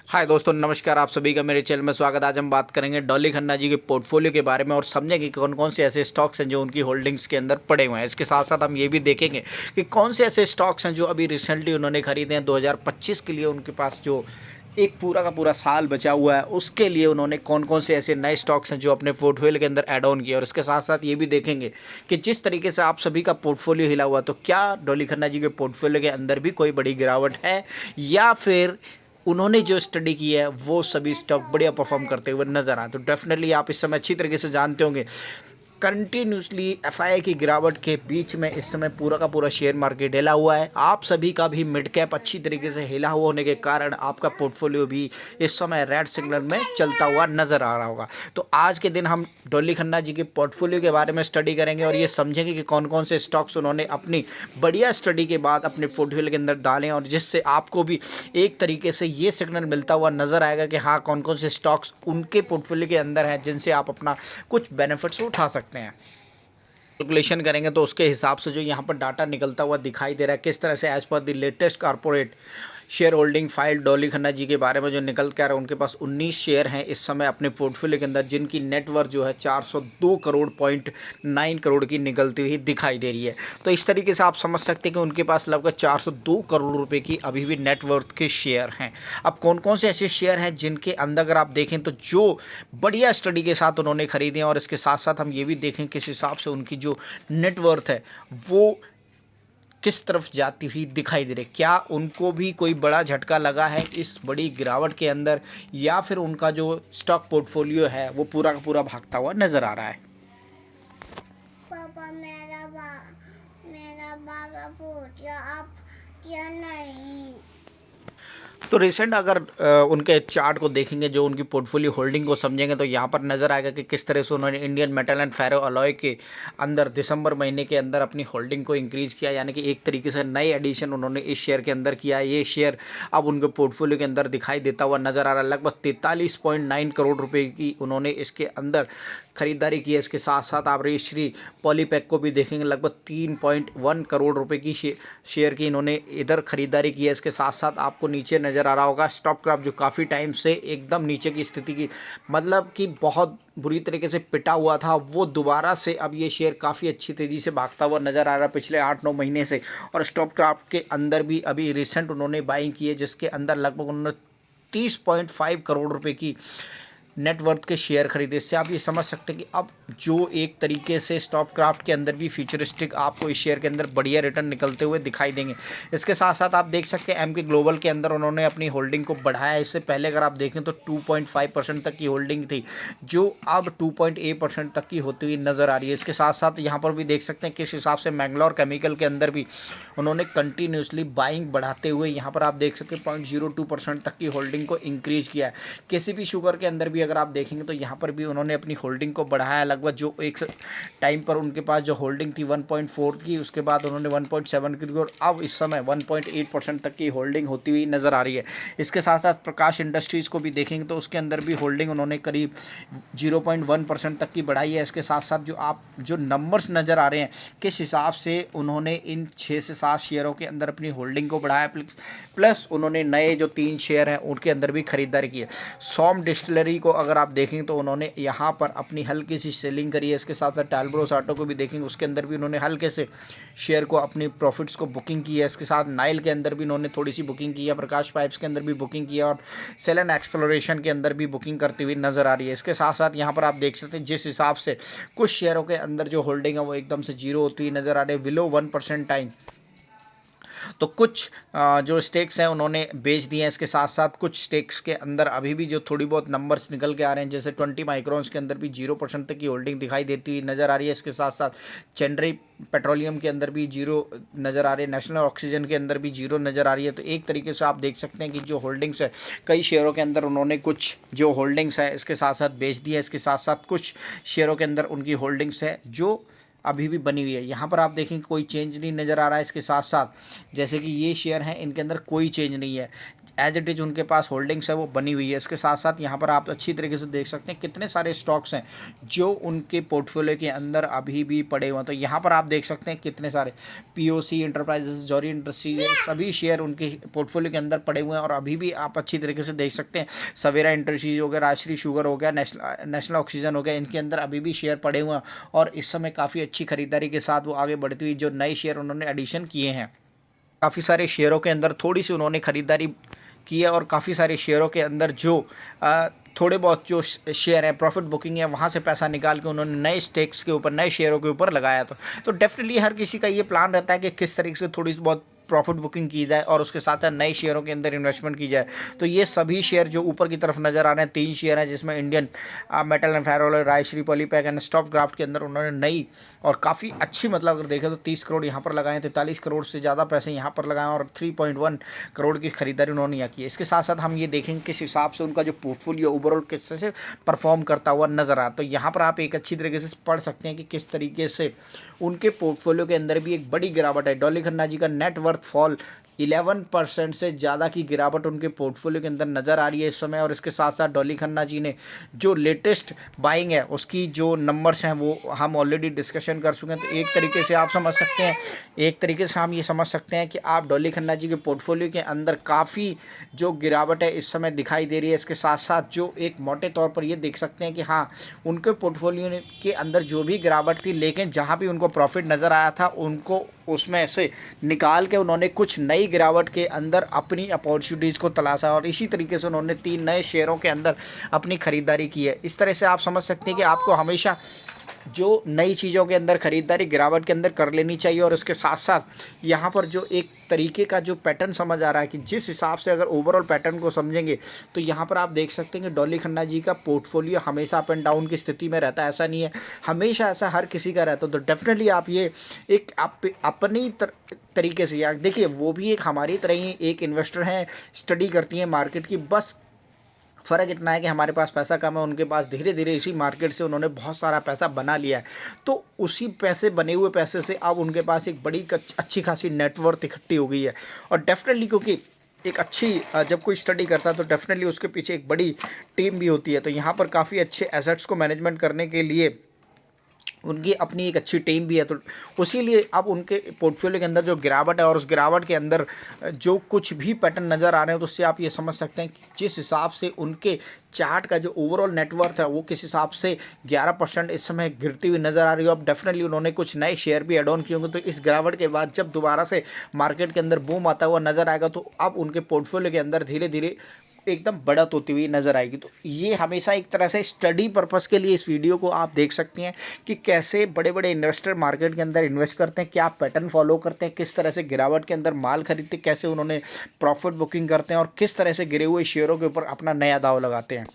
हाय दोस्तों, नमस्कार। आप सभी का मेरे चैनल में स्वागत। आज हम बात करेंगे डॉली खन्ना जी के पोर्टफोलियो के बारे में और समझेंगे कि कौन कौन से ऐसे स्टॉक्स हैं जो उनकी होल्डिंग्स के अंदर पड़े हुए हैं। इसके साथ साथ हम ये भी देखेंगे कि कौन से ऐसे स्टॉक्स हैं जो अभी रिसेंटली उन्होंने खरीदे हैं 2025 के लिए। उनके पास जो एक पूरा का पूरा साल बचा हुआ है उसके लिए उन्होंने कौन कौन से ऐसे नए स्टॉक्स हैं जो अपने पोर्टफोलियो के अंदर ऐड ऑन किए। और इसके साथ साथ ये भी देखेंगे कि जिस तरीके से आप सभी का पोर्टफोलियो हिला हुआ, तो क्या डॉली खन्ना जी के पोर्टफोलियो के अंदर भी कोई बड़ी गिरावट है, या फिर उन्होंने जो स्टडी की है वो सभी स्टॉक बढ़िया परफॉर्म करते हुए नजर आए। तो डेफिनेटली आप इस समय अच्छी तरीके से जानते होंगे, कंटिन्यूसली एफआई की गिरावट के बीच में इस समय पूरा का पूरा शेयर मार्केट हिला हुआ है। आप सभी का भी मिड कैप अच्छी तरीके से हिला हुआ होने के कारण आपका पोर्टफोलियो भी इस समय रेड सिग्नल में चलता हुआ नजर आ रहा होगा। तो आज के दिन हम डॉली खन्ना जी के पोर्टफोलियो के बारे में स्टडी करेंगे और ये समझेंगे कि कौन कौन से स्टॉक्स उन्होंने अपनी बढ़िया स्टडी के बाद अपने पोर्टफोलियो के अंदर डालें, और जिससे आपको भी एक तरीके से ये सिग्नल मिलता हुआ नजर आएगा कि हाँ, कौन कौन से स्टॉक्स उनके पोर्टफोलियो के अंदर हैं जिनसे आप अपना कुछ बेनिफिट्स उठा सकते हैं। कैलकुलेशन करेंगे तो उसके हिसाब से जो यहाँ पर डाटा निकलता हुआ दिखाई दे रहा है, किस तरह से as per the latest corporate share holding file Dolly Khanna ji के बारे में जो निकल कर आ रहा है, उनके पास 19 शेयर हैं इस समय अपने पोर्टफोलियो के अंदर, जिनकी नेटवर्थ जो है 402 करोड़ पॉइंट 9 करोड़ की निकलती हुई दिखाई दे रही है। तो इस तरीके से आप समझ सकते हैं कि उनके पास लगभग 402 करोड़ रुपए की अभी भी नेटवर्थ के शेयर हैं। अब कौन कौन से ऐसे शेयर हैं जिनके अंदर अगर आप देखें तो जो बढ़िया स्टडी के साथ उन्होंने खरीदे हैं, और इसके साथ साथ हम ये भी देखें किस हिसाब से उनकी जो नेटवर्थ है वो किस तरफ जाती हुई दिखाई दे रही है। क्या उनको भी कोई बड़ा झटका लगा है इस बड़ी गिरावट के अंदर, या फिर उनका जो स्टॉक पोर्टफोलियो है वो पूरा का पूरा भागता हुआ नजर आ रहा है। पापा मेरा बागा पूछ आप क्या नहीं। तो रिसेंट अगर उनके चार्ट को देखेंगे, जो उनकी पोर्टफोलियो होल्डिंग को समझेंगे, तो यहाँ पर नज़र आएगा कि किस तरह से उन्होंने Indian Metal and Ferro Alloy के अंदर दिसंबर महीने के अंदर अपनी होल्डिंग को इंक्रीज़ किया। यानी कि एक तरीके से नई एडिशन उन्होंने इस शेयर के अंदर किया है। ये शेयर अब उनके पोर्टफोलियो के अंदर दिखाई देता हुआ नज़र आ रहा है। लगभग 43.9 करोड़ रुपये की उन्होंने इसके अंदर खरीदारी की है। इसके साथ साथ आप श्री पॉलीपैक को भी देखेंगे, लगभग 3.1 करोड़ रुपए की शेयर की इन्होंने इधर खरीदारी की है। इसके साथ साथ आपको नीचे नज़र आ रहा होगा स्टॉक क्राफ्ट, जो काफ़ी टाइम से एकदम नीचे की स्थिति की, मतलब कि बहुत बुरी तरीके से पिटा हुआ था, वो दोबारा से अब ये शेयर काफ़ी अच्छी तेज़ी से भागता हुआ नज़र आ रहा है पिछले 8-9 महीने से। और स्टॉक क्राफ्ट के अंदर भी अभी रिसेंट उन्होंने बाइंग की है, जिसके अंदर लगभग उन्होंने 30.5 करोड़ रुपए की नेटवर्थ के शेयर खरीदे। इससे आप ये समझ सकते हैं कि अब जो एक तरीके से स्टॉक क्राफ्ट के अंदर भी फ्यूचरिस्टिक आपको इस शेयर के अंदर बढ़िया रिटर्न निकलते हुए दिखाई देंगे। इसके साथ साथ आप देख सकते हैं एमके ग्लोबल के अंदर उन्होंने अपनी होल्डिंग को बढ़ाया। इससे पहले अगर आप देखें तो 2.5% तक की होल्डिंग थी, जो अब 2.8% तक की होती हुई नज़र आ रही है। इसके साथ साथ यहाँ पर भी देख सकते हैं किस हिसाब से मैंगलोर केमिकल के अंदर भी उन्होंने कंटिन्यूसली बाइंग बढ़ाते हुए यहाँ पर आप देख सकते हैं 0.02% तक की होल्डिंग को इंक्रीज किया है। केसीपी शुगर के अंदर भी अगर आप देखेंगे तो यहाँ पर भी उन्होंने अपनी होल्डिंग को बढ़ाया। लगभग जो एक टाइम पर उनके पास जो होल्डिंग थी 1.4 की, उसके बाद उन्होंने 1.7 की, और अब इस समय 1.8% तक की होल्डिंग होती हुई नज़र आ रही है। इसके साथ साथ प्रकाश इंडस्ट्रीज़ को भी देखेंगे तो उसके अंदर भी होल्डिंग उन्होंने करीब 0.1% तक की बढ़ाई है। इसके साथ साथ जो नंबर्स नज़र आ रहे हैं किस हिसाब से उन्होंने इन 6 से 7 शेयरों के अंदर अपनी होल्डिंग को बढ़ाया, प्लस उन्होंने नए जो 3 शेयर हैं उनके अंदर भी खरीदारी की है। सोम डिस्टिलरी को अगर आप देखेंगे तो उन्होंने यहाँ पर अपनी हल्की सी सेलिंग करी है। इसके साथ साथ टालब्रो साटो को भी देखेंगे, उसके अंदर भी उन्होंने हल्के से शेयर को अपनी प्रॉफिट्स को बुकिंग की है। इसके साथ नाइल के अंदर भी उन्होंने थोड़ी सी बुकिंग की है, प्रकाश पाइप्स के अंदर भी बुकिंग की है, और सेलन एक्सप्लोरेशन के अंदर भी बुकिंग करती हुई नज़र आ रही है। इसके साथ साथ यहाँ पर आप देख सकते हैं जिस हिसाब से कुछ शेयरों के अंदर जो होल्डिंग है वो एकदम से जीरो होती हुई नज़र आ रही है, बिलो 1% टाइम। तो कुछ जो स्टेक्स हैं उन्होंने बेच दिए हैं। इसके साथ साथ कुछ स्टेक्स के अंदर अभी भी जो थोड़ी बहुत नंबर्स निकल के आ रहे हैं, जैसे 20 माइक्रोन्स के अंदर भी 0% तक की होल्डिंग दिखाई देती हुई नज़र आ रही है। इसके साथ साथ चेन्नई पेट्रोलियम के अंदर भी जीरो नज़र आ रही है, नेशनल ऑक्सीजन के अंदर भी जीरो नज़र आ रही है। तो एक तरीके से आप देख सकते हैं कि जो होल्डिंग्स है कई शेयरों के अंदर उन्होंने कुछ जो होल्डिंग्स है इसके साथ साथ बेच दिया है। इसके साथ साथ कुछ शेयरों के अंदर उनकी होल्डिंग्स है जो अभी भी बनी हुई है। यहाँ पर आप देखेंगे कोई चेंज नहीं नज़र आ रहा है। इसके साथ साथ जैसे कि ये शेयर हैं इनके अंदर कोई चेंज नहीं है। एज इट इज़ उनके पास होल्डिंग्स है वो बनी हुई है। इसके साथ साथ यहाँ पर आप अच्छी तरीके से देख सकते हैं कितने सारे स्टॉक्स हैं जो उनके पोर्टफोलियो के अंदर अभी भी पड़े हुए हैं। तो यहाँ पर आप देख सकते हैं कितने सारे पीओसी इंटरप्राइजेस, जौहरी इंडस्ट्रीज, सभी शेयर उनके पोर्टफोलियो के अंदर पड़े हुए हैं और अभी भी आप अच्छी तरीके से देख सकते हैं। सवेरा इंडस्ट्रीज हो गया, राजश्री शुगर हो गया, नेशनल ऑक्सीजन हो गया, इनके अंदर अभी भी शेयर पड़े हुए हैं और इस समय काफ़ी अच्छी खरीदारी के साथ वो आगे बढ़ती हुई जो नए शेयर उन्होंने एडिशन किए हैं। काफ़ी सारे शेयरों के अंदर थोड़ी सी उन्होंने खरीदारी की है और काफ़ी सारे शेयरों के अंदर जो थोड़े बहुत जो शेयर हैं, प्रॉफिट बुकिंग है, वहाँ से पैसा निकाल के उन्होंने नए स्टेक्स के ऊपर, नए शेयरों के ऊपर लगाया। तो डेफिनेटली हर किसी का ये प्लान रहता है कि किस तरीके से थोड़ी बहुत प्रॉफिट बुकिंग की जाए और उसके साथ नए शेयरों के अंदर इन्वेस्टमेंट की जाए। तो ये सभी शेयर जो ऊपर की तरफ नज़र आ रहे हैं, 3 शेयर हैं जिसमें Indian Metal and Ferro, Rajshri Polypack and Stove Kraft के अंदर उन्होंने नई और काफ़ी अच्छी, मतलब अगर देखें तो 30 करोड़ यहाँ पर लगाए, 43 करोड़ से ज़्यादा पैसे यहाँ पर लगाएं और 3.1 करोड़ की खरीदारी उन्होंने यहाँ की है। इसके साथ साथ हम ये देखेंगे किस हिसाब से उनका जो पोर्टफोलियो ओवरऑल किस तरह से परफॉर्म करता हुआ नज़र आ रहा है। तो यहाँ पर आप एक अच्छी तरीके से पढ़ सकते हैं कि किस तरीके से उनके पोर्टफोलियो के अंदर भी एक बड़ी गिरावट है। डॉली खन्ना जी का नेट वर्थ फॉल 11% से ज़्यादा की गिरावट उनके पोर्टफोलियो के अंदर नज़र आ रही है इस समय। और इसके साथ साथ डॉली खन्ना जी ने जो लेटेस्ट बाइंग है उसकी जो नंबर्स हैं वो हम ऑलरेडी डिस्कशन कर चुके हैं। तो एक तरीके से आप समझ सकते हैं, एक तरीके से हम ये समझ सकते हैं कि आप डॉली खन्ना जी के पोर्टफोलियो के अंदर काफ़ी जो गिरावट है इस समय दिखाई दे रही है। इसके साथ साथ जो एक मोटे तौर पर ये देख सकते हैं कि हाँ, उनके पोर्टफोलियो के अंदर जो भी गिरावट थी, लेकिन जहाँ भी उनको प्रॉफिट नज़र आया था उनको उसमें से निकाल के उन्होंने कुछ नई गिरावट के अंदर अपनी अपॉर्चुनिटीज़ को तलाशा और इसी तरीके से उन्होंने 3 नए शेयरों के अंदर अपनी खरीदारी की है। इस तरह से आप समझ सकते हैं कि आपको हमेशा जो नई चीज़ों के अंदर खरीदारी गिरावट के अंदर कर लेनी चाहिए। और इसके साथ साथ यहाँ पर जो एक तरीके का जो पैटर्न समझ आ रहा है कि जिस हिसाब से अगर ओवरऑल पैटर्न को समझेंगे तो यहाँ पर आप देख सकते हैं कि डॉली खन्ना जी का पोर्टफोलियो हमेशा अप एंड डाउन की स्थिति में रहता है। ऐसा नहीं है, हमेशा ऐसा हर किसी का रहता है। तो डेफिनेटली आप ये एक अपनी तरीके से, यार देखिए वो भी एक हमारी तरह ही एक इन्वेस्टर हैं, स्टडी करती हैं मार्केट की। बस फ़र्क इतना है कि हमारे पास पैसा कम है, उनके पास धीरे धीरे इसी मार्केट से उन्होंने बहुत सारा पैसा बना लिया है। तो उसी पैसे, बने हुए पैसे से अब उनके पास एक बड़ी अच्छी खासी नेटवर्थ इकट्ठी हो गई है। और डेफिनेटली क्योंकि एक अच्छी जब कोई स्टडी करता है तो डेफिनेटली उसके पीछे एक बड़ी टीम भी होती है। तो यहाँ पर काफ़ी अच्छे एसेट्स को मैनेजमेंट करने के लिए उनकी अपनी एक अच्छी टीम भी है। तो उसी लिए अब उनके पोर्टफोलियो के अंदर जो गिरावट है और उस गिरावट के अंदर जो कुछ भी पैटर्न नज़र आ रहे हैं तो उससे आप ये समझ सकते हैं कि जिस हिसाब से उनके चार्ट का जो ओवरऑल नेटवर्थ है वो किस हिसाब से 11% इस समय गिरती हुई नज़र आ रही है। अब डेफिनेटली उन्होंने कुछ नए शेयर भी एड ऑन किए होंगे। तो इस गिरावट के बाद जब दोबारा से मार्केट के अंदर बूम आता हुआ नज़र आएगा तो अब उनके पोर्टफोलियो के अंदर धीरे धीरे एकदम बढ़त होती हुई नज़र आएगी। तो ये हमेशा एक तरह से स्टडी पर्पस के लिए इस वीडियो को आप देख सकते हैं कि कैसे बड़े बड़े इन्वेस्टर मार्केट के अंदर इन्वेस्ट करते हैं, क्या पैटर्न फॉलो करते हैं, किस तरह से गिरावट के अंदर माल खरीदते, कैसे उन्होंने प्रॉफिट बुकिंग करते हैं और किस तरह से गिरे हुए शेयरों के ऊपर अपना नया दाव लगाते हैं।